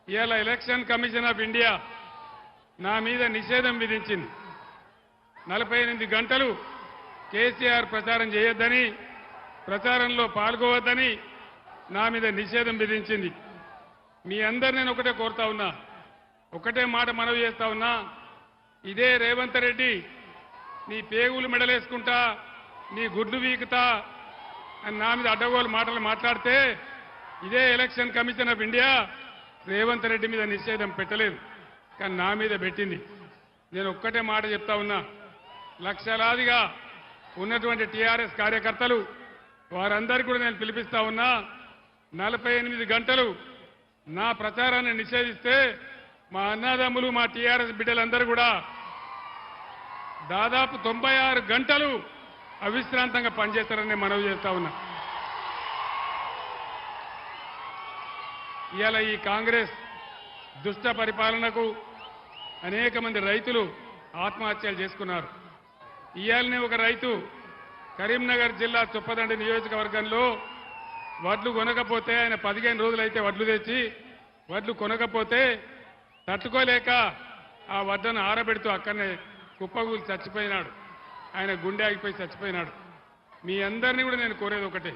ఇవాళ election commission of India నా మీద నిషేధం విధించింది. 48 గంటలు కేసీఆర్ ప్రచారం చేయొద్దని, ప్రచారంలో పాల్గొవద్దని నా మీద నిషేధం విధించింది. మీ అందరు నేను ఒకటే కోరుతా ఉన్నా, ఒకటే మాట మనవి చేస్తా ఉన్నా, ఇదే రేవంత్ రెడ్డి నీ పేగులు మెడలేసుకుంటా, నీ గుడ్లు వీకుతా అని నా మీద అడ్డగోలు మాటలు మాట్లాడితే ఇదే election commission of India Revanth Reddy మీద నిషేధం పెట్టలేదు, కానీ నా మీద పెట్టింది. నేను ఒక్కటే మాట చెప్తా ఉన్నా, లక్షలాదిగా ఉన్నటువంటి టీఆర్ఎస్ కార్యకర్తలు వారందరికీ కూడా నేను పిలిపిస్తా ఉన్నా, 48 గంటలు నా ప్రచారాన్ని నిషేధిస్తే మా అన్నదమ్ములు మా టీఆర్ఎస్ బిడ్డలందరూ కూడా దాదాపు 96 గంటలు అవిశ్రాంతంగా పనిచేస్తారని మనవి చేస్తా ఉన్నా. ఇవాళ ఈ కాంగ్రెస్ దుష్ట పరిపాలనకు అనేక మంది రైతులు ఆత్మహత్యలు చేసుకున్నారు. ఇవాళనే ఒక రైతు కరీంనగర్ జిల్లా చొప్పదండి నియోజకవర్గంలో వడ్లు కొనకపోతే, ఆయన 15 రోజులైతే వడ్లు తెచ్చి వడ్లు కొనకపోతే తట్టుకోలేక ఆ వడ్లను ఆరబెడుతూ అక్కడనే కుప్పగూలి చచ్చిపోయినాడు. ఆయన గుండె ఆగిపోయి చచ్చిపోయినాడు. మీ అందరినీ కూడా నేను కోరేది ఒకటే,